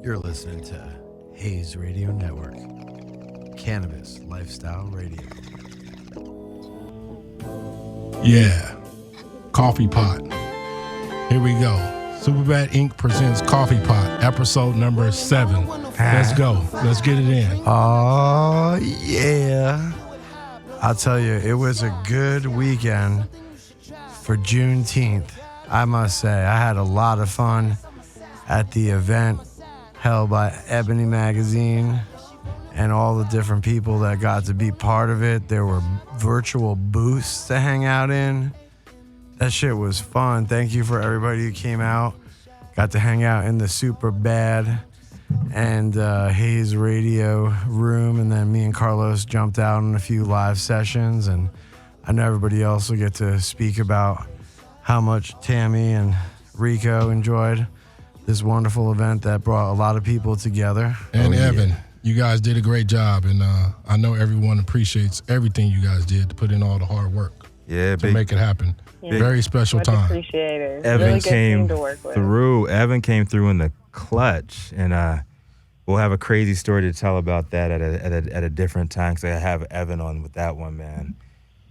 You're listening to Hayes Radio Network, Cannabis Lifestyle Radio. Yeah, Coffee Pot. Here we go. SuperBadInc presents Coffee Pot, episode number 7. Let's go. Let's get it in. Oh, yeah. I'll tell you, it was a good weekend for Juneteenth. I must say, I had a lot of fun at the event held by Ebony Magazine and all the different people that got to be part of it. There were virtual booths to hang out in. That shit was fun. Thank you for everybody who came out. Got to hang out in the SuperBad and Hayes Radio room, and then me and Carlos jumped out on a few live sessions, and I know everybody else will get to speak about how much Tammy and Rico enjoyed this wonderful event that brought a lot of people together. And Evan, you guys did a great job, and I know everyone appreciates everything you guys did to put in all the hard work to make it happen. Yeah. Very special time. Appreciate it. Evan really good came team to work with. Evan came through in the clutch, and we'll have a crazy story to tell about that at a different time, because I have Evan on with that one, man.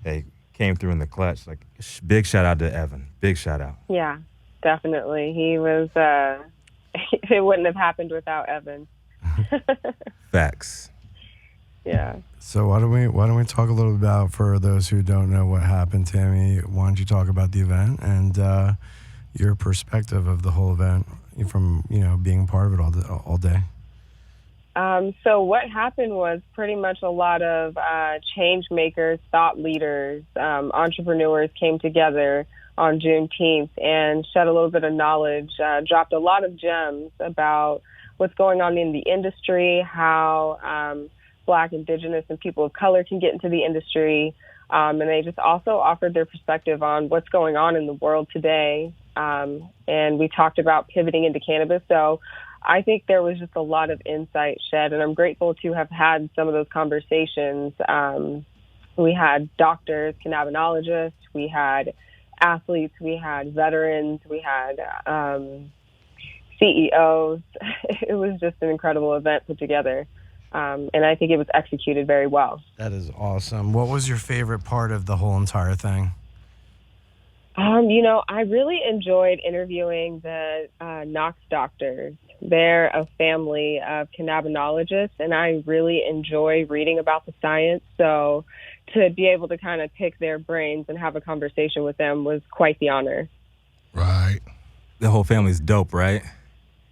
They came through in the clutch. Like, big shout out to Evan. Big shout out. Yeah, definitely. He was. It wouldn't have happened without Evan. Facts. Yeah. So why don't we talk a little bit about, for those who don't know what happened, Tammy, why don't you talk about the event and your perspective of the whole event from, being part of it all day? So what happened was pretty much a lot of change makers, thought leaders, entrepreneurs came together on Juneteenth and shed a little bit of knowledge, dropped a lot of gems about what's going on in the industry, how Black, Indigenous, and people of color can get into the industry. And they just also offered their perspective on what's going on in the world today. And we talked about pivoting into cannabis. So I think there was just a lot of insight shed, and I'm grateful to have had some of those conversations. We had doctors, cannabinologists, we had athletes, we had veterans, we had CEOs. It was just an incredible event put together. And I think it was executed very well. That is awesome. What was your favorite part of the whole entire thing? I really enjoyed interviewing the Knox doctors. They're a family of cannabinologists, and I really enjoy reading about the science. So to be able to kind of pick their brains and have a conversation with them was quite the honor. Right. The whole family's dope, right?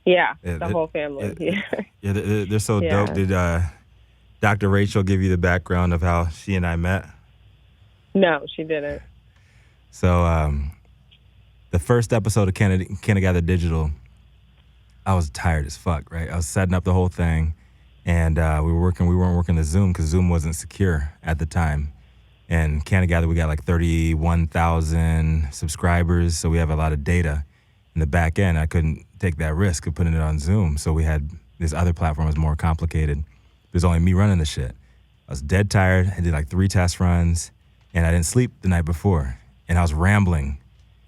Yeah, the whole family. Yeah, they're so dope. Did Dr. Rachel give you the background of how she and I met? No, she didn't. So the first episode of Canna Gather Digital, I was tired as fuck, right? I was setting up the whole thing, and we weren't working the Zoom because Zoom wasn't secure at the time. And Canna Gather, we got like 31,000 subscribers, so we have a lot of data. In the back end, I couldn't take that risk of putting it on Zoom, so we had this other platform was more complicated. It was only me running the shit. I was dead tired. I did like 3 test runs, and I didn't sleep the night before, and I was rambling.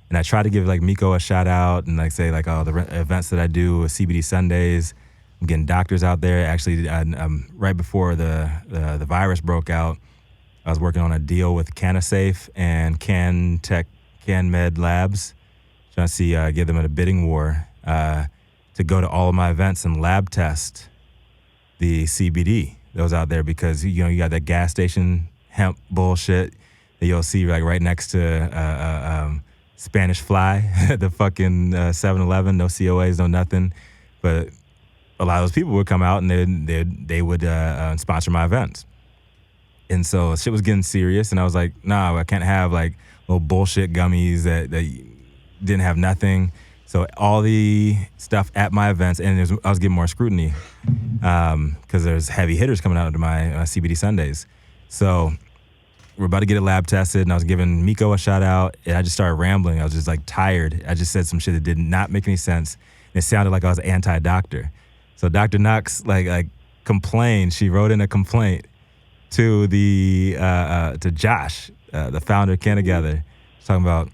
And I tried to give like Miko a shout out and like say like, oh, the events that I do with CBD Sundays. I'm getting doctors out there. Actually, right before the virus broke out, I was working on a deal with CannaSafe and CanMed Labs, trying to see give them a bidding war to go to all of my events and lab test the CBD that was out there, because you got that gas station hemp bullshit that you'll see like right next to Spanish Fly, the fucking 7-Eleven, no COAs, no nothing. But a lot of those people would come out and they would sponsor my events. And so shit was getting serious, and I was like, nah, I can't have like little bullshit gummies that didn't have nothing. So all the stuff at my events, and I was getting more scrutiny because there's heavy hitters coming out to my CBD Sundays. So we're about to get it lab tested, and I was giving Miko a shout out, and I just started rambling. I was just like tired. I just said some shit that did not make any sense. And it sounded like I was anti-doctor. So Dr. Knox like complained. She wrote in a complaint to to Josh, the founder of Canna Gather, talking about,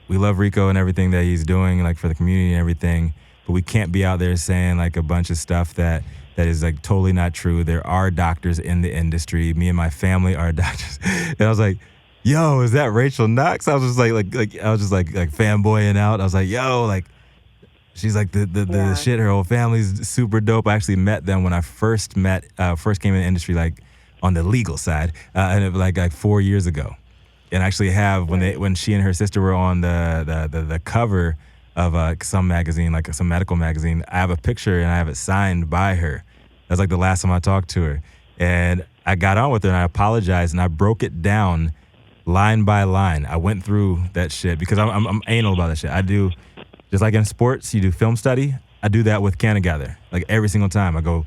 we love Rico and everything that he's doing, like for the community and everything, but we can't be out there saying like a bunch of stuff that is like totally not true. There are doctors in the industry. Me and my family are doctors. And I was like, yo, is that Rachel Knox? I was just like I was just like fanboying out. I was like, yo, like she's like the shit. Her whole family's super dope. I actually met them when I first came in the industry, like on the legal side, and it was like 4 years ago. And I actually have when she and her sister were on the cover of some magazine, like some medical magazine, I have a picture and I have it signed by her. That's like the last time I talked to her. And I got on with her and I apologized and I broke it down line by line. I went through that shit because I'm anal about that shit. I do, just like in sports, you do film study. I do that with Cannagather. Like every single time I go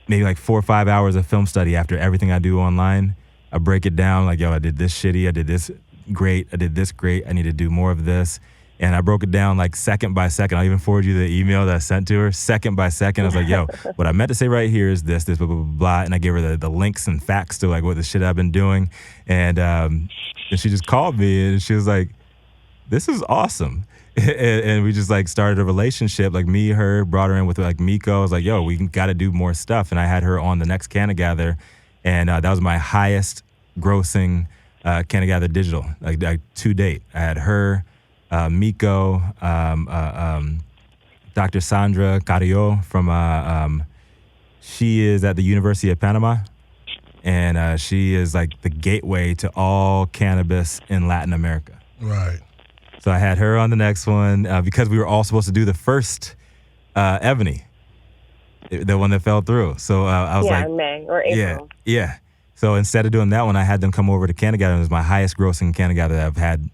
maybe like 4 or 5 hours of film study after everything I do online. I break it down like, yo, I did this shitty. I did this great. I did this great. I need to do more of this. And I broke it down like second by second. I'll even forward you the email that I sent to her. Second by second, I was like, yo, what I meant to say right here is this, blah, blah, blah, blah. And I gave her the links and facts to like what the shit I've been doing. And she just called me and she was like, this is awesome. And we just like started a relationship, like me, her, brought her in with like Miko. I was like, yo, we got to do more stuff. And I had her on the next Cannagather. And that was my highest grossing Cannagather digital, like to date. I had her, Miko, Dr. Sandra Carrillo from, she is at the University of Panama, and she is like the gateway to all cannabis in Latin America. Right. So I had her on the next one because we were all supposed to do the first Ebony, the one that fell through. So I was like, in May or April. Yeah. So instead of doing that one, I had them come over to Cannagather. It was my highest grossing Cannagather that I've had,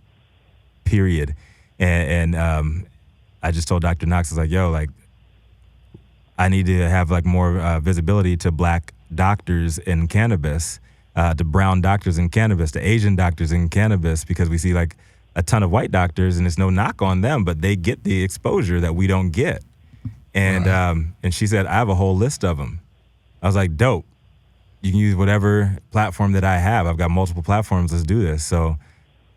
period. And I just told Dr. Knox, I was like, yo, like, I need to have like more visibility to black doctors in cannabis, to brown doctors in cannabis, to Asian doctors in cannabis, because we see like a ton of white doctors, and it's no knock on them, but they get the exposure that we don't get. And and she said, I have a whole list of them. I was like, dope. You can use whatever platform that I have. I've got multiple platforms. Let's do this. So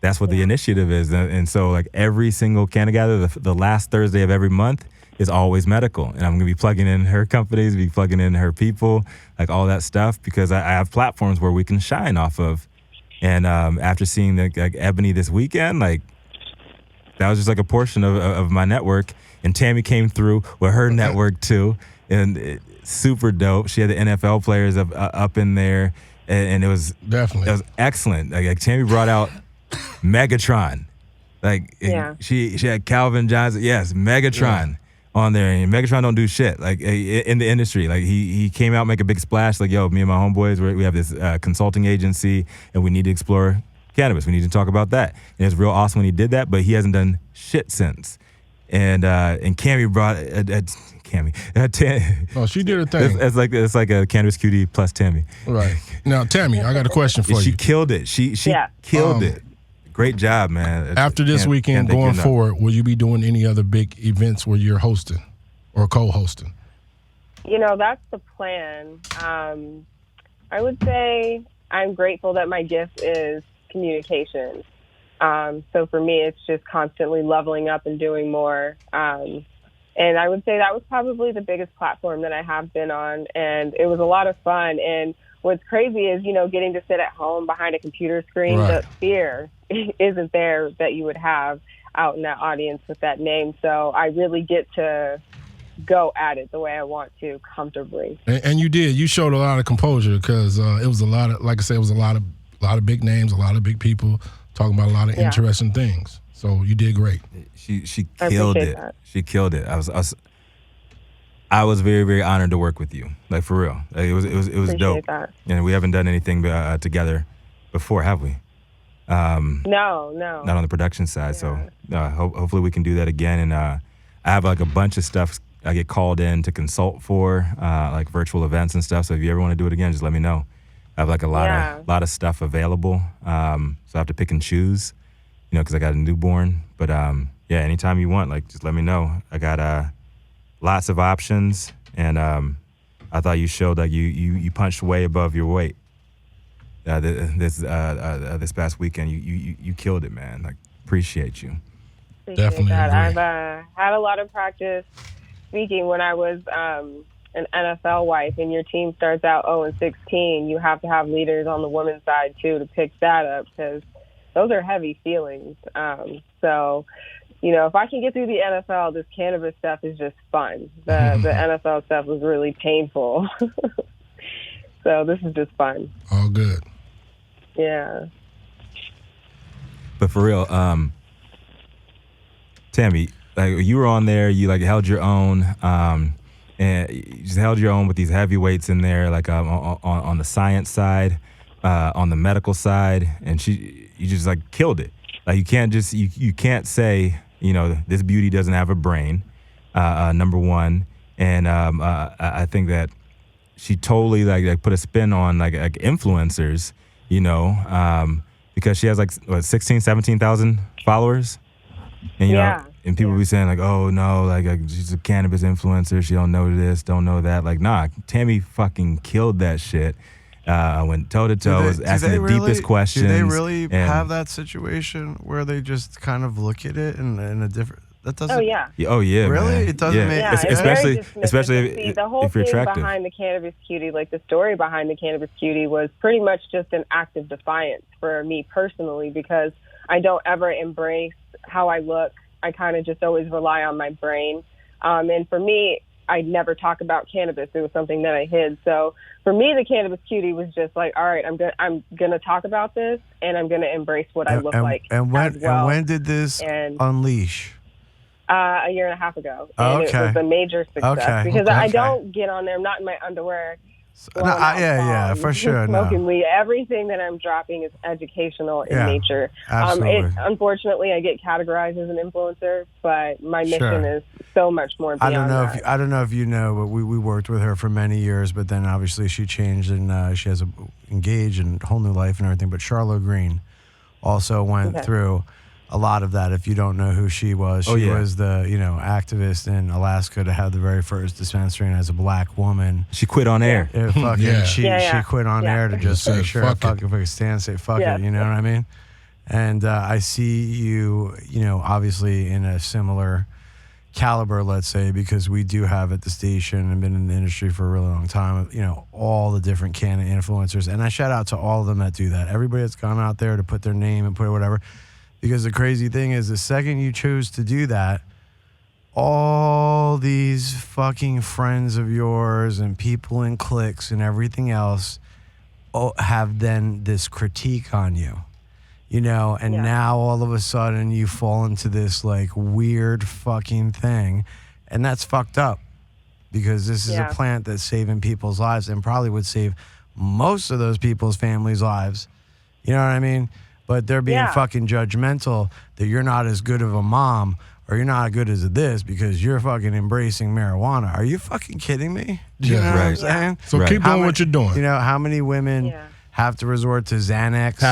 that's what the initiative is. And so like every single Cannagather, the last Thursday of every month is always medical. And I'm going to be plugging in her companies, be plugging in her people, like all that stuff, because I have platforms where we can shine off of. And after seeing like Ebony this weekend, like that was just like a portion of my network. And Tammy came through with her network too. And super dope. She had the NFL players up in there. And it was definitely, it was excellent. Like Tammy brought out Megatron. Like she had Calvin Johnson. Yes, Megatron on there. And Megatron don't do shit like in the industry. Like he came out, make a big splash. Like, yo, me and my homeboys, we have this consulting agency and we need to explore cannabis. We need to talk about that. And it's real awesome when he did that, but he hasn't done shit since. And Cammy brought Cammy. Oh, she did her thing. It's like a Cannabis Cutie plus Tammy. Right. Now, Tammy, I got a question for you. She killed it. She killed it. Great job, man. After this weekend, going forward, will you be doing any other big events where you're hosting or co-hosting? You know, that's the plan. I would say I'm grateful that my gift is communication. So for me, it's just constantly leveling up and doing more. And I would say that was probably the biggest platform that I have been on. And it was a lot of fun. And what's crazy is, you know, getting to sit at home behind a computer screen, the fear isn't there that you would have out in that audience with that name. So I really get to go at it the way I want to, comfortably. And you did. You showed a lot of composure because it was a lot of, like I said, it was a lot of big names, a lot of big people talking about a lot of interesting things. So you did great. She killed it. That. She killed it. I was very, very honored to work with you. Like, for real. Like, it was dope. That. And we haven't done anything together before, have we? No. Not on the production side. Yeah. So hopefully we can do that again. And I have like a bunch of stuff I get called in to consult for, like virtual events and stuff. So if you ever want to do it again, just let me know. I have like a lot of stuff available. So I have to pick and choose, you know, because I got a newborn. But anytime you want, like, just let me know. I got lots of options, and I thought you showed that you punched way above your weight. This past weekend, you killed it, man. Like, appreciate you. Appreciate Definitely that. agree. I've had a lot of practice speaking, when I was an NFL wife and your team starts out 0-16, you have to have leaders on the women's side too to pick that up, because those are heavy feelings. So, you know, if I can get through the NFL, this cannabis stuff is just fun. The NFL stuff was really painful. So this is just fun. All good. Yeah. But for real, Tammy, like you were on there, you like held your own, and you just held your own with these heavyweights in there, like on the science side, on the medical side, and you just like killed it. Like you can't say, you know, this beauty doesn't have a brain, number one, and I think that she totally like put a spin on like influencers, you know, because she has like what, 16, 17,000 followers, and you know, and people be saying like, oh no, like she's a cannabis influencer, she don't know this, don't know that. Like, nah, Tammy fucking killed that shit. Went toe to toe, was asking the deepest questions. Do they really have that situation where they just kind of look at it in a different? That doesn't. Oh yeah. Oh yeah. Really? Man. It doesn't make. Yeah, especially the whole if you're thing attractive. behind the Cannabis Cutie, like the story behind the Cannabis Cutie, was pretty much just an act of defiance for me personally, because I don't ever embrace how I look. I kind of just always rely on my brain, and for me, I never talk about cannabis. It was something that I hid. So for me, the Cannabis Cutie was just like, all right, I'm gonna talk about this, and I'm gonna embrace what I look like. And when did this And unleash? A year and a half ago. And it was a major success because I don't get on there. I'm not in my underwear. For sure. Smoking weed. Everything that I'm dropping is educational in nature. Absolutely. Unfortunately, I get categorized as an influencer, but my mission is so much more beyond that. I don't know if you know, but we worked with her for many years, but then obviously she changed and she has engaged in a whole new life and everything. But Charlotte Green also went through a lot of that. If you don't know who she was, she was the activist in Alaska to have the very first dispensary, and as a black woman, she quit on air. She quit on air to just say, sure, fuck if I can stand, say fuck it. You know what I mean? And I see you, obviously in a similar caliber, let's say, because we do have at the station and been in the industry for a really long time, all the different Canada influencers, and I shout out to all of them that do that. Everybody that's gone out there to put their name and put whatever. Because the crazy thing is, the second you choose to do that, all these fucking friends of yours and people in cliques and everything else have then this critique on you, and now all of a sudden you fall into this like weird fucking thing, and that's fucked up, because this is a plant that's saving people's lives and probably would save most of those people's families' lives. You know what I mean? But they're being fucking judgmental that you're not as good of a mom or you're not as good as this because you're fucking embracing marijuana. Are you fucking kidding me? Do you know what I'm saying? So keep doing what you're doing. How many women have to resort to Xanax,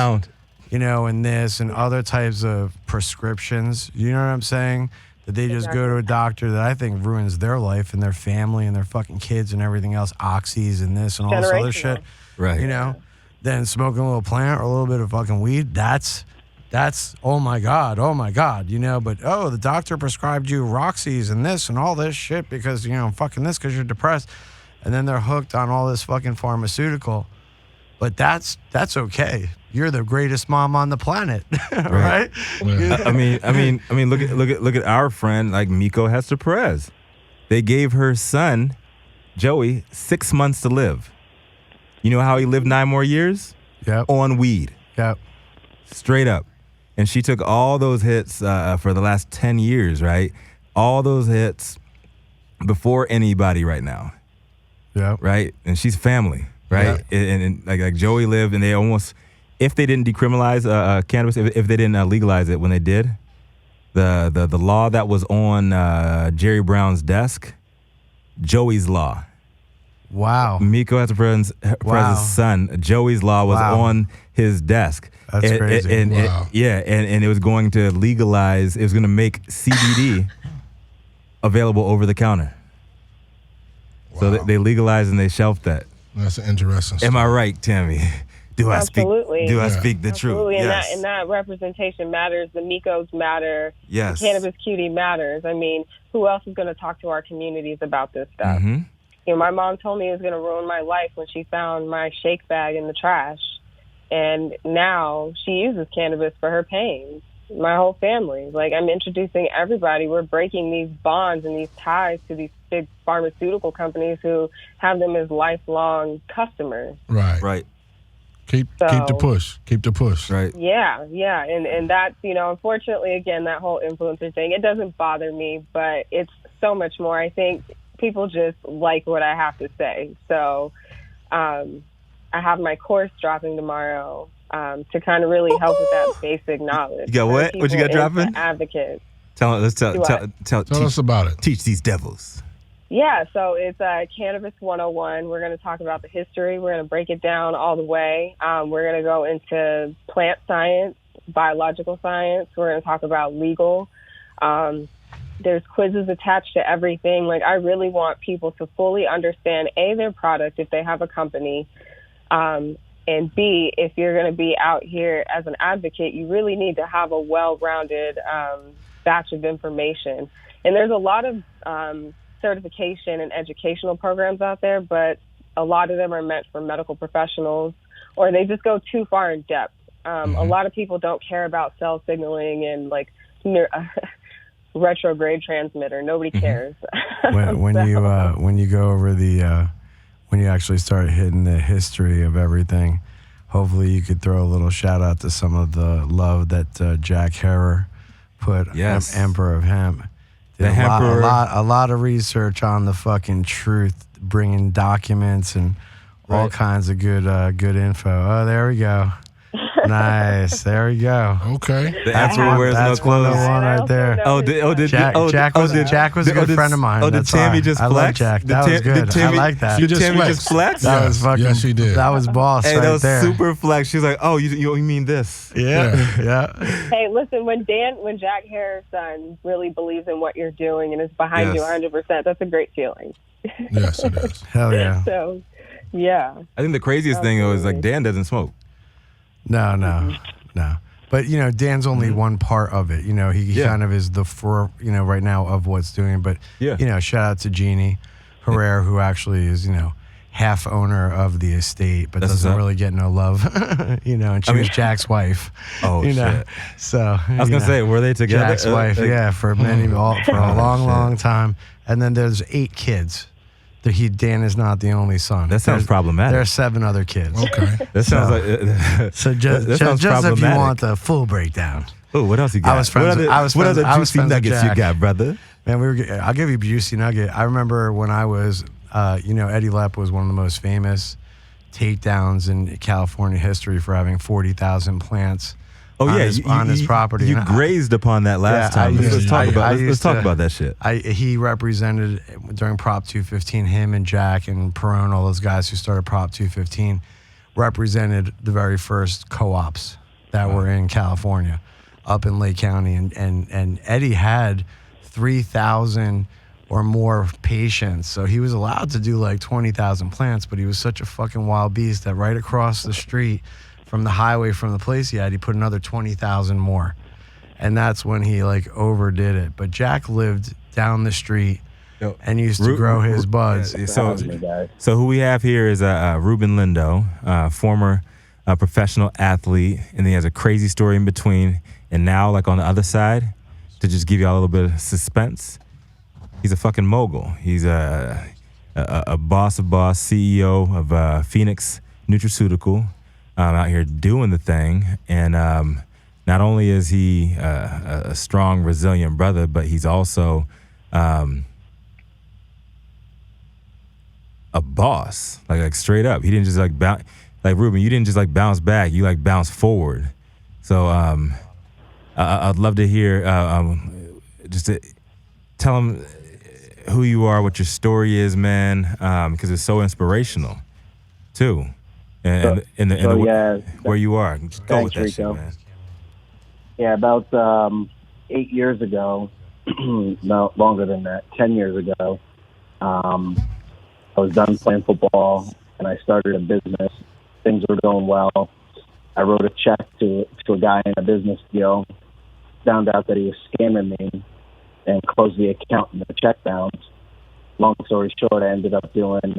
and this and other types of prescriptions? You know what I'm saying? That they just go to a doctor that I think ruins their life and their family and their fucking kids and everything else, oxys and this and all this other shit. Right. Then smoking a little plant or a little bit of fucking weed, that's oh my God, but the doctor prescribed you Roxy's and this and all this shit because fucking this because you're depressed, and then they're hooked on all this fucking pharmaceutical. But that's okay. You're the greatest mom on the planet, right? I mean, look at our friend like Miko Hester Perez. They gave her son Joey 6 months to live. You know how he lived 9 more years? Yep. On weed. Yep. Straight up. And she took all those hits for the last 10 years, right? All those hits before anybody right now. Yeah. Right? And she's family, right? Yeah. And like Joey lived, and they almost, if they didn't decriminalize cannabis, if they didn't legalize it when they did, the law that was on Jerry Brown's desk, Joey's law. Wow. Miko has a friend's son. Joey's law was on his desk. That's crazy. And it was going to legalize, it was going to make CBD available over the counter. Wow. So they legalized and they shelved that. That's an interesting story. Am I right, Tammy? Do I Absolutely. speak the truth? Absolutely. Yes. And that representation matters. The Micos matter. Yes. The Cannabis Cutie matters. I mean, who else is going to talk to our communities about this stuff? Mm-hmm. You know, my mom told me it was going to ruin my life when she found my shake bag in the trash. And now she uses cannabis for her pain. My whole family. Like, I'm introducing everybody. We're breaking these bonds and these ties to these big pharmaceutical companies who have them as lifelong customers. Right. Keep the push. Keep the push. Right. Yeah. And that's, you know, unfortunately, again, that whole influencer thing, it doesn't bother me, but it's so much more. I think people just like what I have to say. So I have my course dropping tomorrow to kind of really help with that basic knowledge. You got what? What you got dropping? Advocates. Tell us about it. Teach these devils. Yeah, so it's Cannabis 101. We're going to talk about the history. We're going to break it down all the way. We're going to go into plant science, biological science. We're going to talk about legal. There's quizzes attached to everything. Like, I really want people to fully understand, A, their product if they have a company, and B, if you're going to be out here as an advocate, you really need to have a well-rounded batch of information. And there's a lot of certification and educational programs out there, but a lot of them are meant for medical professionals, or they just go too far in depth. A lot of people don't care about cell signaling and like retrograde transmitter. Nobody cares. When you go over the when you actually start hitting the history of everything, hopefully you could throw a little shout out to some of the love that Jack Herer put. Yes. Emperor of Hemp. The a lot of research on the fucking truth, bringing documents and all kinds of good info. Oh, there we go. Nice. There we go. Okay. The Emperor wears no clothes. Right there. Jack was a good friend of mine. Oh, did Tammy just flex? I love Jack. That was good. I like that. Did Tammy just flex? That was fucking. Yes, she did. That was boss right there. That was super flex. She's like, oh, you mean this? Yeah. Hey, listen, when Jack Harris' son really believes in what you're doing and is behind you 100%, that's a great feeling. Yes, it is. Hell yeah. So, yeah. I think the craziest thing is like Dan doesn't smoke. No. But, you know, Dan's only one part of it. You know, he kind of is the right now of what's doing. But, you know, shout out to Jeannie Herrera, who actually is, you know, half owner of the estate, but doesn't really get no love, you know, and she was Jack's wife. Oh, you know? shit. So, I was going to say, were they together? Jack's wife, for a long time. And then there's 8 kids. Dan is not the only son. That sounds problematic. There are 7 other kids. Okay. That sounds like. So just if you want the full breakdown. Oh, what else you got? What other juicy nuggets you got, brother? Man, I'll give you a juicy nugget. I remember when I was, you know, Eddie Lepp was one of the most famous takedowns in California history for having 40,000 plants. On his property. You grazed upon that last time. Let's talk about that shit. He represented during Prop 215, him and Jack and Perone, all those guys who started Prop 215, represented the very first co-ops that were in California, up in Lake County, and Eddie had 3,000 or more patients, so he was allowed to do like 20,000 plants, but he was such a fucking wild beast that right across the street from the highway from the place he put another 20,000 more. And that's when he like overdid it. But Jack lived down the street and used to grow his buds. So who we have here is Ruben Lindo, former professional athlete, and he has a crazy story in between. And now, like on the other side, to just give you all a little bit of suspense, he's a fucking mogul. He's a boss of boss, CEO of Phoenix Nutraceutical. Out here doing the thing, and not only is he a strong, resilient brother, but he's also a boss, like straight up. He didn't just like bounce, like Ruben. You didn't just like bounce back. You like bounce forward. So I'd love to hear just to tell him who you are, what your story is, man, because it's so inspirational, too. And where you are. Just go with that shit, man. Yeah, about 8 years ago, no, longer than that, 10 years ago, I was done playing football, and I started a business things were going well. I wrote a check to a guy in a business deal, found out that he was scamming me, and closed the account and the check bounced. Long story short, I ended up doing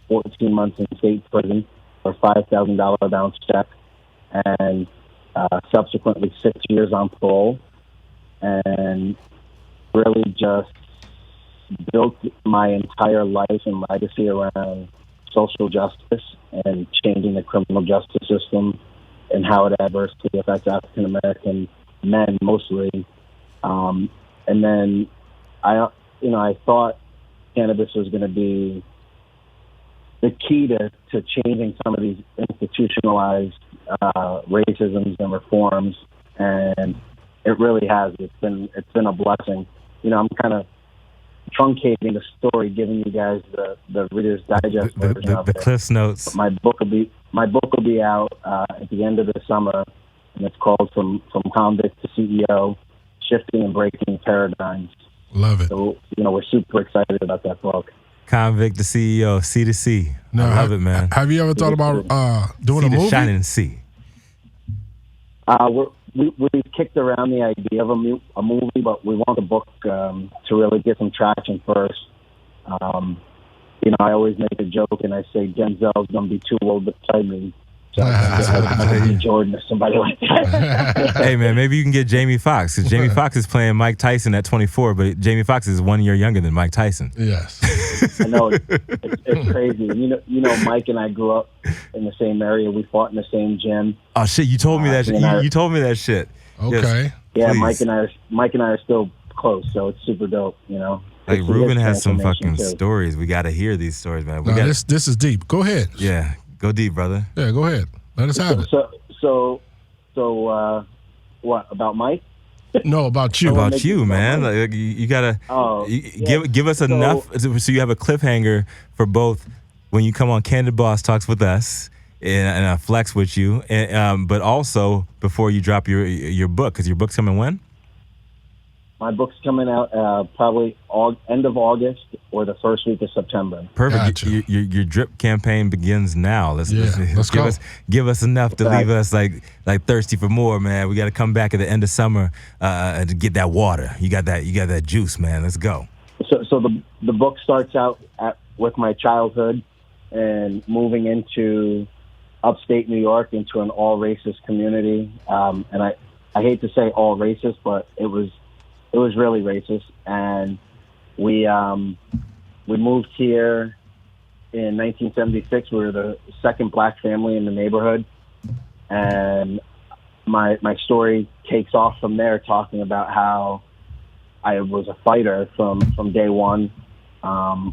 14 months in state prison for $5,000 bounce check, and subsequently 6 years on parole, and really just built my entire life and legacy around social justice and changing the criminal justice system and how it adversely affects African American men mostly. And then I thought cannabis was going to be the key to changing some of these institutionalized racisms and reforms, and it really has. It's been a blessing. I'm kind of truncating the story, giving you guys the Reader's Digest version of the it. Cliff's Notes. But my book will be out at the end of the summer, and it's called From Convict to CEO: Shifting and Breaking Paradigms. Love it. So we're super excited about that book. Convict to CEO, C to C. No, I love it, man. Have you ever thought about doing C a to movie? shining C. We kicked around the idea of a movie, but we want the book to really get some traction first. I always make a joke and I say Denzel's gonna be too old to play me. So I be Jordan or somebody like that. Hey, man, maybe you can get Jamie Foxx, because Jamie Foxx is playing Mike Tyson at 24, but Jamie Foxx is 1 year younger than Mike Tyson. Yes. I know it's crazy. Mike and I grew up in the same area. We fought in the same gym. Oh shit! You told me that. You told me that shit. Okay. Yes. Yeah, Please. Mike and I are still close, so it's super dope. Like Ruben has some fucking too. stories. We got to hear these stories, man. This is deep. Go ahead. Yeah, go deep, brother. Yeah, go ahead. Let us have it. So, what about Mike? No, about you. About you, man. Like, you gotta give us enough so you have a cliffhanger for both when you come on Candid Boss Talks with us and I flex with you, and, but also before you drop your book, because your book's coming when? My book's coming out probably end of August or the first week of September. Perfect. Gotcha. Your drip campaign begins now. Let's go. Give us enough to leave us like thirsty for more, man. We got to come back at the end of summer to get that water. You got that juice, man. Let's go. So the book starts out with my childhood and moving into upstate New York into an all racist community. And I hate to say all racist, but it was really racist, and we moved here in 1976. We were the second black family in the neighborhood, and my story takes off from there, talking about how I was a fighter from day one,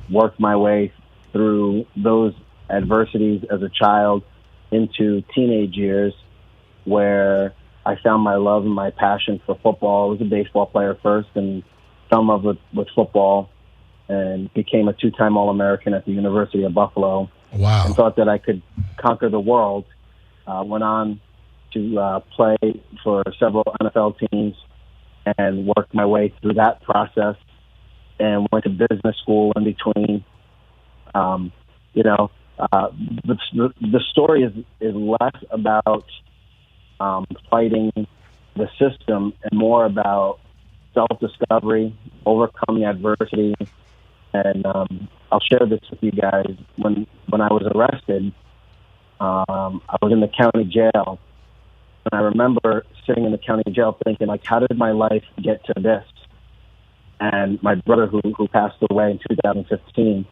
worked my way through those adversities as a child into teenage years, where I found my love and my passion for football. I was a baseball player first and fell in love with football and became a 2-time All-American at the University of Buffalo. Wow. And thought that I could conquer the world. Went on to play for several NFL teams and worked my way through that process and went to business school in between. The story is less about fighting the system and more about self-discovery, overcoming adversity. And I'll share this with you guys. When I was arrested, I was in the county jail. And I remember sitting in the county jail thinking, like, how did my life get to this? And my brother, who passed away in 2015,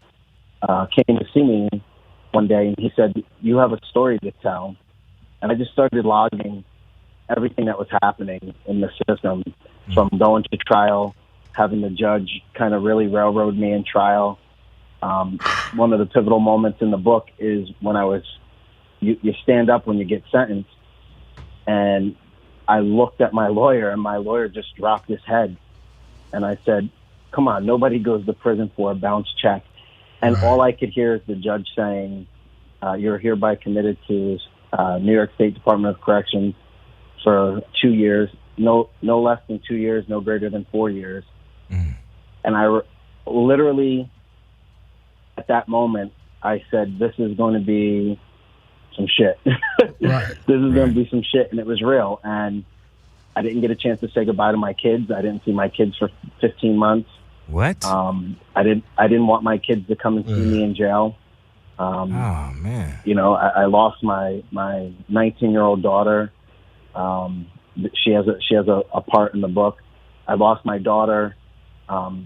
came to see me one day, and he said, "You have a story to tell." And I just started logging everything that was happening in the system, from going to trial, having the judge kind of really railroad me in trial. One of the pivotal moments in the book is when you stand up when you get sentenced. And I looked at my lawyer, and my lawyer just dropped his head. And I said, "Come on, nobody goes to prison for a bounce check." And all I could hear is the judge saying, "You're hereby committed to New York State Department of Corrections for 2 years, no less than 2 years, no greater than 4 years." And I literally, at that moment, I said, "This is going to be some shit. Right. This is going to be some shit. And it was real. And I didn't get a chance to say goodbye to my kids. I didn't see my kids for 15 months. What? I didn't want my kids to come and see me in jail. Oh man. You know, I lost my 19-year-old daughter. She has a part in the book. I lost my daughter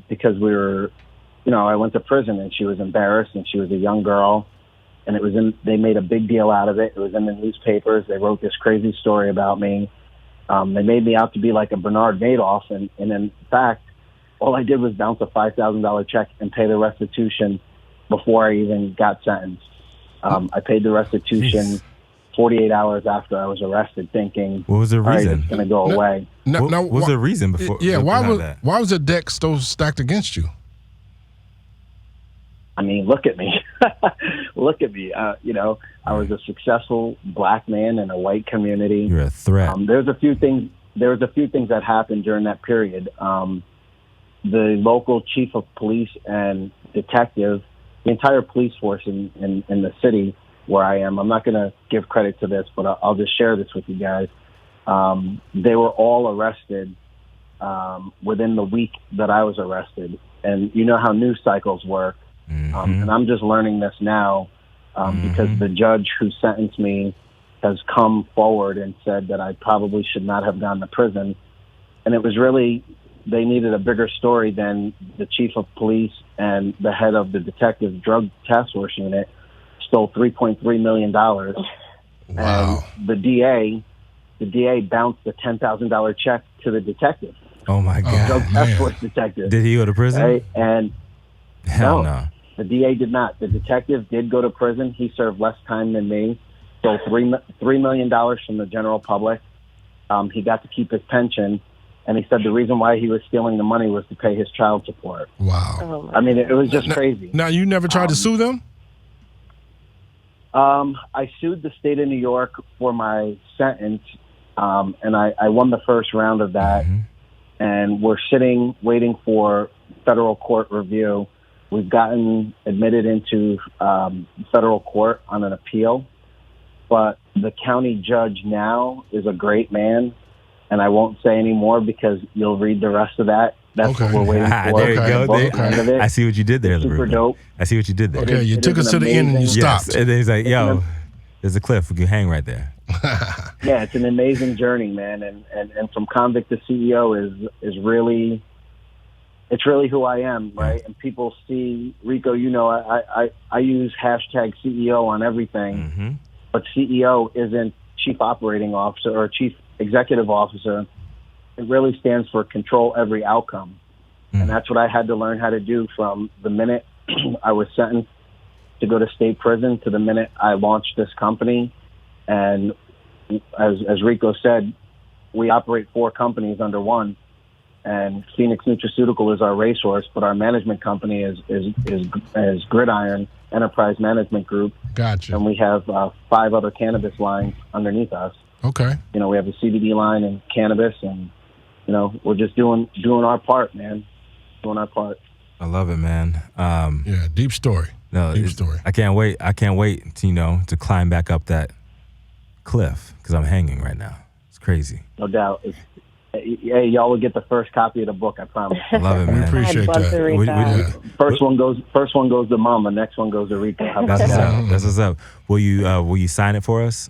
because we were, you know, I went to prison and she was embarrassed and she was a young girl, and they made a big deal out of it. It was in the newspapers. They wrote this crazy story about me. They made me out to be like a Bernard Madoff, and in fact, all I did was bounce a $5,000 check and pay the restitution before I even got sentenced. I paid the restitution 48 hours after I was arrested, thinking, what was the reason? All right, it's going to go away. What was the reason before? Yeah, why was the deck so stacked against you? I mean, look at me. Look at me. You know, I was a successful black man in a white community. You're a threat. There was a few things that happened during that period. The local chief of police and detective, the entire police force in the city where I am, I'm not going to give credit to this, but I'll just share this with you guys. They were all arrested within the week that I was arrested. And you know how news cycles work. And I'm just learning this now because the judge who sentenced me has come forward and said that I probably should not have gone to prison. And it was really, they needed a bigger story than the chief of police and the head of the detective drug task force unit stole $3.3 million. Wow. And the DA bounced a $10,000 check to the detective. Oh my God. Drug task force detective. Did he go to prison? Right? And Hell no. The DA did not. The detective did go to prison. He served less time than me. Stole $3 million from the general public. He got to keep his pension. And he said the reason why he was stealing the money was to pay his child support. Wow. I mean, it was just crazy. Now, you never tried to sue them? I sued the state of New York for my sentence, and I won the first round of that. And we're sitting waiting for federal court review. We've gotten admitted into federal court on an appeal, but the county judge now is a great man, and I won't say any more because you'll read the rest of that. That's what we're waiting for. There you go. End of it. I see what you did there, Super Ruben. dope. I see what you did there. Okay, you took us to the end and you stopped. Yes. And then he's like, yo, there's a cliff. We can hang right there. Yeah, it's an amazing journey, man. And from convict to CEO is really, it's really who I am, right? And people see, Rico, you know, I use hashtag CEO on everything, but CEO isn't chief operating officer or chief executive officer. It really stands for control every outcome. And that's what I had to learn how to do from the minute I was sentenced to go to state prison to the minute I launched this company. And as Rico said, we operate 4 companies under one. And Phoenix Nutraceutical is our racehorse, but our management company is Gridiron Enterprise Management Group. Gotcha. And we have 5 other cannabis lines underneath us. Okay. You know, we have a CBD line and cannabis, and you know, we're just doing our part, man. Doing our part. I love it, man. Yeah, deep story. No, deep story. I can't wait. I can't wait to to climb back up that cliff because I'm hanging right now. It's crazy. No doubt. Hey, y'all will get the first copy of the book. I promise. Love it, man. We appreciate that. First one goes to Mama. Next one goes to Rico. How about That's that? what's up. That's what's up. Will you sign it for us?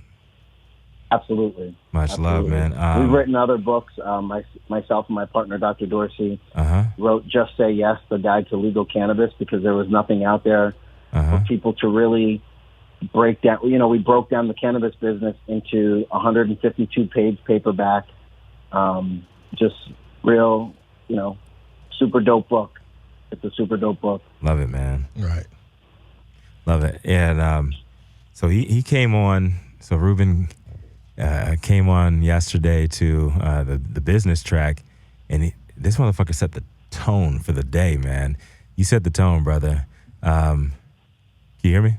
Absolutely. Much love, man. We've written other books. Myself and my partner, Dr. Dorsey, wrote Just Say Yes, the guide to legal cannabis, because there was nothing out there for people to really break down. You know, we broke down the cannabis business into 152-page paperback, just real, you know, super dope book. It's a super dope book. Love it, man. Right. Love it. And so he came on. So Ruben came on yesterday to the business track, and this motherfucker set the tone for the day, man. You set the tone, brother. Can you hear me?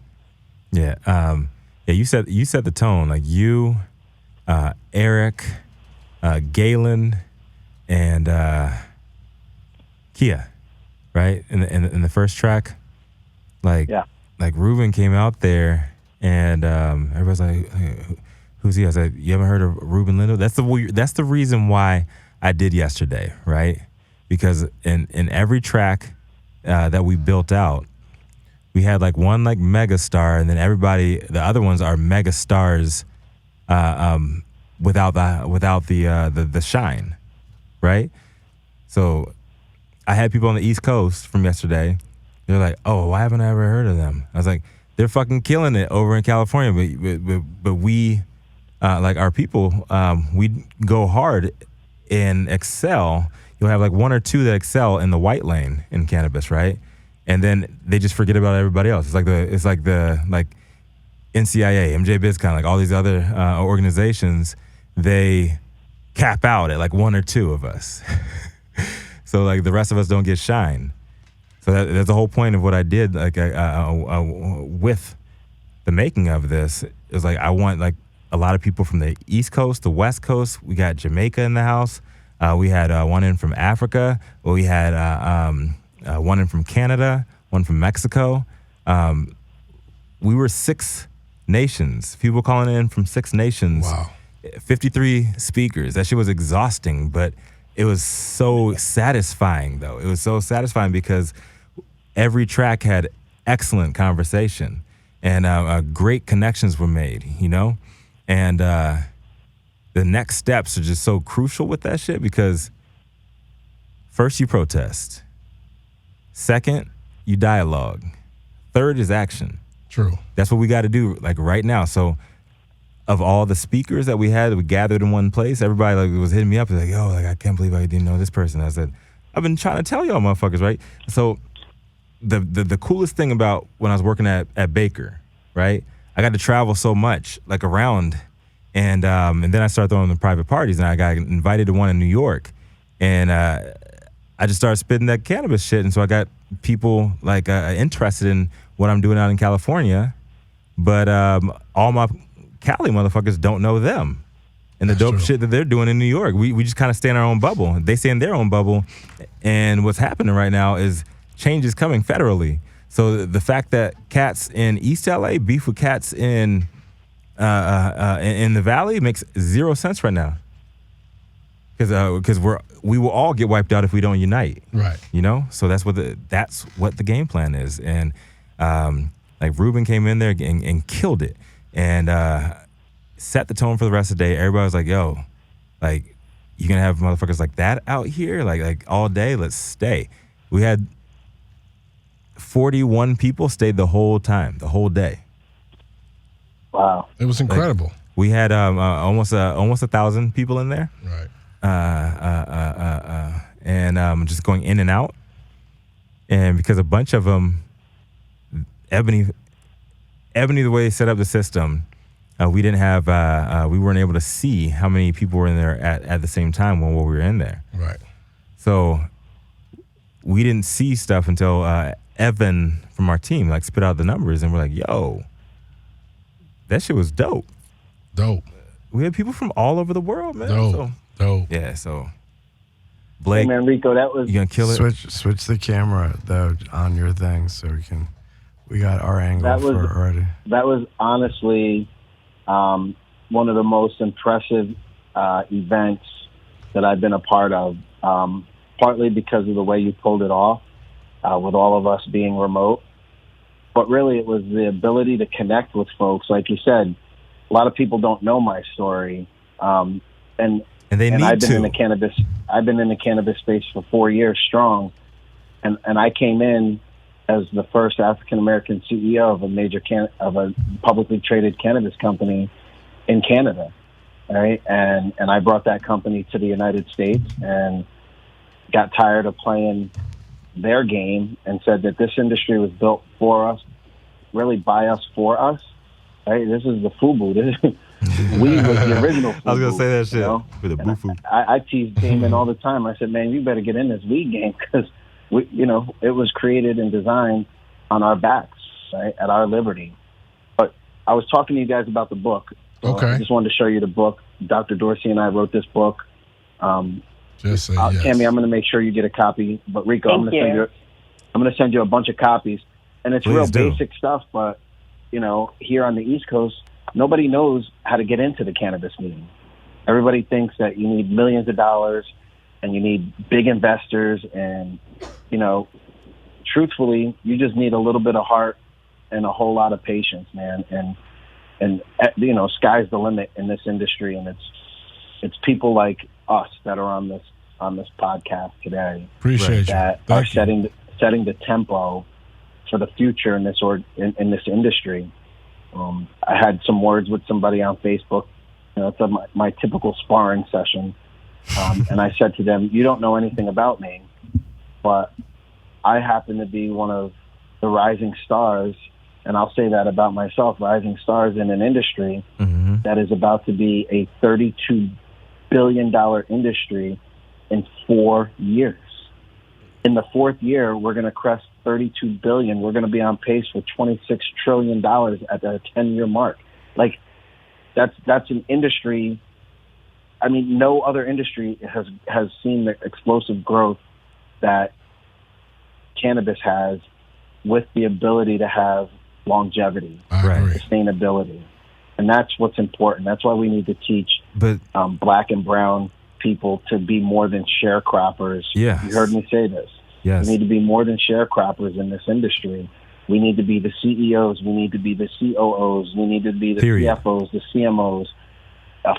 Yeah. Yeah. You set the tone. Like you, Eric, Galen, and Kia, right? In the first track, like Ruben came out there And everybody's like, hey, who's he? I said, you haven't heard of Ruben Lindo? That's the reason why I did yesterday, right? Because in every track that we built out, we had like one like mega star, and then the other ones are mega stars without the shine, right? So I had people on the East Coast from yesterday. They're like, oh, why haven't I ever heard of them? I was like, they're fucking killing it over in California, but we, like our people, we go hard and excel. You'll have like one or two that excel in the white lane in cannabis, right? And then they just forget about everybody else. It's like the NCIA, MJ BizCon, like all these other organizations, they cap out at like one or two of us. So like the rest of us don't get shine. So that's the whole point of what I did. Like with the making of this is like I want like a lot of people from the East Coast, the West Coast. We got Jamaica in the house. We had one in from Africa. We had one in from Canada, one from Mexico. We were 6 nations. People calling in from 6 nations. Wow. 53 speakers. That shit was exhausting, but it was so satisfying, though. It was so satisfying because every track had excellent conversation and great connections were made, you know? And the next steps are just so crucial with that shit because first you protest. Second, you dialogue. Third is action. True. That's what we got to do like right now. So of all the speakers that we had, we gathered in one place, everybody like was hitting me up like, yo, like I can't believe I didn't know this person. I said, I've been trying to tell y'all motherfuckers, right? So the coolest thing about when I was working at Baker, right? I got to travel so much, like around, and then I started throwing the private parties, and I got invited to one in New York, and I just started spitting that cannabis shit, and so I got people like interested in what I'm doing out in California, but all my Cali motherfuckers don't know them and the dope shit that they're doing in New York. We just kind of stay in our own bubble. They stay in their own bubble, and what's happening right now is change is coming federally. So the fact that cats in East LA beef with cats in the Valley makes 0 sense right now. Because we will all get wiped out if we don't unite. Right. You know? So that's what the game plan is. And like Ruben came in there and killed it and set the tone for the rest of the day. Everybody was like, yo, like you gonna have motherfuckers like that out here like all day? Let's stay. We had 41 people stayed the whole time, the whole day. Wow. It was incredible. Like, we had almost 1,000 people in there. Right. And just going in and out. And because a bunch of them, Ebony, the way they set up the system, we didn't have, we weren't able to see how many people were in there at the same time when we were in there. Right. So we didn't see stuff until Evan from our team like spit out the numbers, and we're like, yo, that shit was dope. Dope. We had people from all over the world, man. Dope. Dope. Yeah, so Blake, hey man, Rico, that was you gonna kill it? Switch the camera though on your thing so we got our angle for it already. That was honestly one of the most impressive events that I've been a part of. Partly because of the way you pulled it off, with all of us being remote, but really it was the ability to connect with folks. Like you said, a lot of people don't know my story, and they need I've been to. I've been in the cannabis space for 4 years strong, and I came in as the first African American CEO of a publicly traded cannabis company in Canada, right? And I brought that company to the United States and got tired of playing their game and said that this industry was built for us, really by us, for us. Right? This is the FUBU. We was the original FUBU. I was gonna say that shit, you know? with a boo-foo. I tease Damon all the time. I said, man, you better get in this weed game because it was created and designed on our backs, right, at our liberty. But I was talking to you guys about the book. Okay. I just wanted to show you the book. Dr. Dorsey and I wrote this book. Just say yes. Tammy, I'm going to make sure you get a copy. But Rico, I'm going to send you a bunch of copies, and it's Please real do. basic stuff. But here on the East Coast, nobody knows how to get into the cannabis game. Everybody thinks that you need millions of dollars and you need big investors, and, truthfully, you just need a little bit of heart and a whole lot of patience, man. And sky's the limit in this industry, and it's people like us that are on this podcast today. Appreciate that you. are setting the tempo for the future in this in this industry. I had some words with somebody on Facebook. It's my typical sparring session, and I said to them, "You don't know anything about me, but I happen to be one of the rising stars." And I'll say that about myself, rising stars in an industry that is about to be a $32 billion industry in 4 years. In the fourth year, we're going to crest $32 billion. We're going to be on pace for $26 trillion at the 10-year mark. Like, that's an industry. I mean, no other industry has seen the explosive growth that cannabis has, with the ability to have longevity, sustainability. And that's what's important. That's why we need to teach black and brown people to be more than sharecroppers. Yes. You heard me say this. Yes. We need to be more than sharecroppers in this industry. We need to be the CEOs. We need to be the COOs. We need to be the CFOs, the CMOs,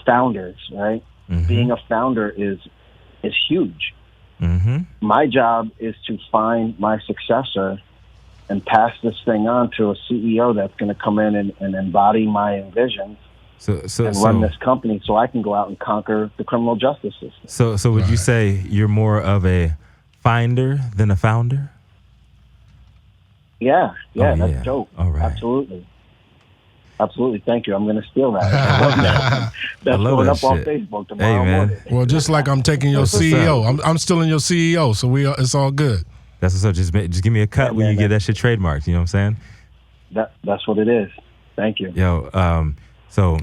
founders, right? Mm-hmm. Being a founder is huge. Mm-hmm. My job is to find my successor and pass this thing on to a CEO that's going to come in and embody my vision and run this company, so I can go out and conquer the criminal justice system. So would you say you're more of a finder than a founder? Yeah, that's dope. All right. Absolutely. Thank you. I'm going to steal that. I love that. That's going up on Facebook tomorrow morning. Well, just like I'm taking your CEO, I'm still in your CEO, so it's all good. That's what's up. Just give me a cut when you get that shit trademarked. You know what I'm saying? That's what it is. Thank you. Yo, so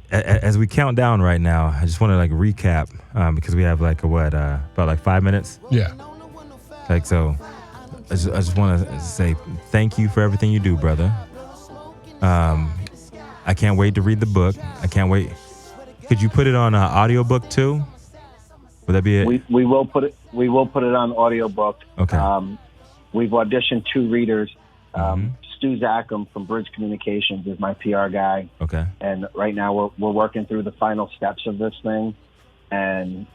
as we count down right now, I just want to recap because we have about 5 minutes. Yeah. So I just want to say thank you for everything you do, brother. I can't wait to read the book. I can't wait. Could you put it on audiobook too? Would that be it? We will put it on audiobook. Okay. We've auditioned 2 readers. Stu Zackham from Bridge Communications is my PR guy. Okay. And right now we're working through the final steps of this thing, and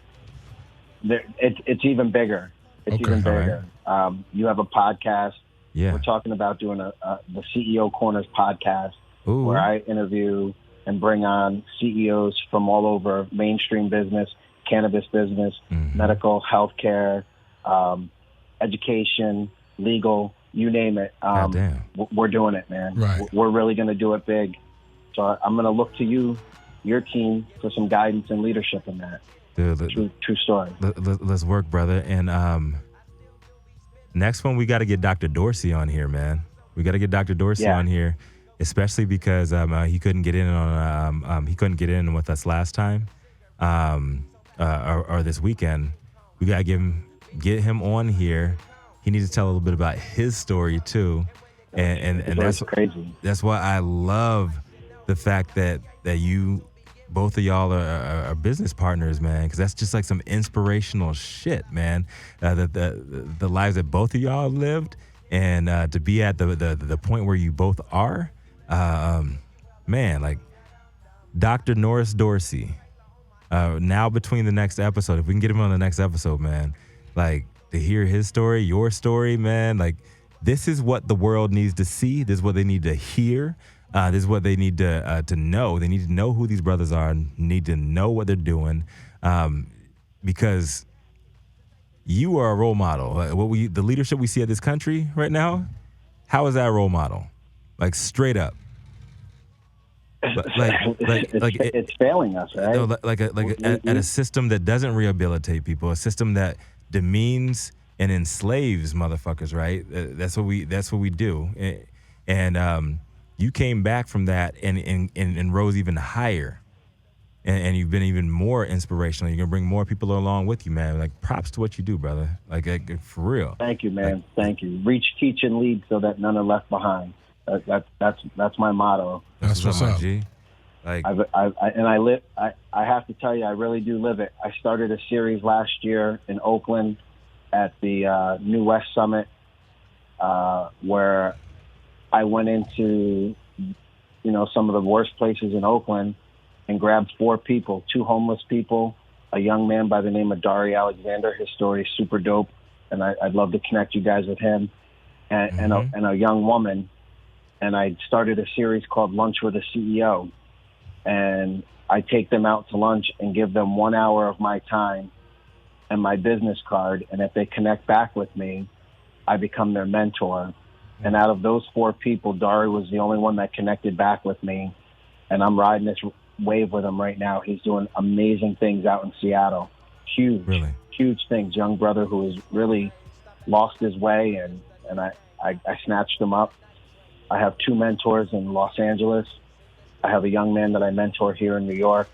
it's even bigger. It's even bigger. Right. You have a podcast. Yeah. We're talking about doing the CEO Corners podcast. Ooh. Where I interview and bring on CEOs from all over mainstream business, cannabis business, medical, healthcare, education, legal, you name it. We're doing it, man. Right. We're really going to do it big. So I'm going to look to you, your team, for some guidance and leadership in that. Dude, true story. Let's work, brother. And next one, we got to get Dr. Dorsey on here, man. We got to get Dr. Dorsey on here, especially because he couldn't get in with us last time. Or this weekend. We gotta get him on here. He needs to tell a little bit about his story too, and that's crazy. That's why I love the fact that you, both of y'all are business partners, man. Because that's just some inspirational shit, man. The lives that both of y'all lived, and to be at the point where you both are, man. Dr. Norris Dorsey. Now between the next episode, if we can get him on the next episode, man, to hear his story, your story, man, this is what the world needs to see. This is what they need to hear. This is what they need to know. They need to know who these brothers are, need to know what they're doing, because you are a role model. The leadership we see at this country right now, how is that a role model? Straight up. It's failing us, right? At a system that doesn't rehabilitate people, a system that demeans and enslaves motherfuckers, right? That's what we do. And you came back from that and rose even higher, and you've been even more inspirational. You're gonna bring more people along with you, man. Props to what you do, brother. For real. Thank you, man. Thank you. Reach, teach, and lead so that none are left behind. That's my motto. That's what's my up. G. Like, I have to tell you, I really do live it. I started a series last year in Oakland at the New West Summit, where I went into, some of the worst places in Oakland and grabbed 4 people, 2 homeless people, a young man by the name of Dari Alexander. His story is super dope, and I'd love to connect you guys with him, and a young woman. And I started a series called Lunch with a CEO. And I take them out to lunch and give them 1 hour of my time and my business card. And if they connect back with me, I become their mentor. And out of those 4 people, Dari was the only one that connected back with me. And I'm riding this wave with him right now. He's doing amazing things out in Seattle. Huge things. Young brother who has really lost his way. And I snatched him up. I have 2 mentors in Los Angeles. I have a young man that I mentor here in New York,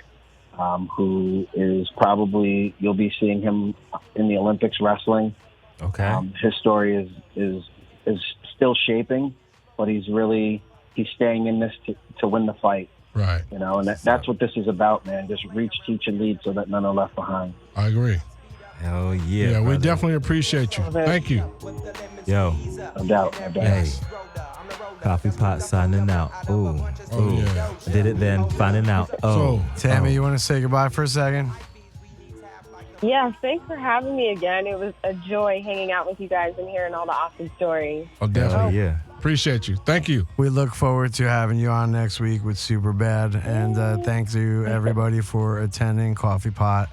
who is probably, you'll be seeing him in the Olympics wrestling. okay. His story is still shaping, but he's staying in this to win the fight. Right. And that's what this is about, man. Just reach, teach, and lead so that none are left behind. I agree. Hell yeah. Yeah, we brother. definitely appreciate you. Thank you. Yo. No doubt. Hey. Coffee pot signing out. Ooh. Oh, yeah. Did it then, finding out. Oh. Tammy, you want to say goodbye for a second? Yeah, thanks for having me again. It was a joy hanging out with you guys and hearing all the awesome stories. Oh, definitely. Yeah. Appreciate you. Thank you. We look forward to having you on next week with SuperBad. And thanks to everybody for attending Coffee Pot.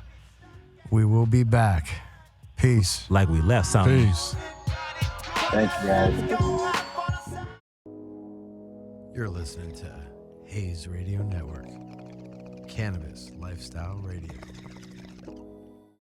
We will be back. Peace. Like we left something. Peace. Thank you, guys. You're listening to Hayes Radio Network, Cannabis Lifestyle Radio.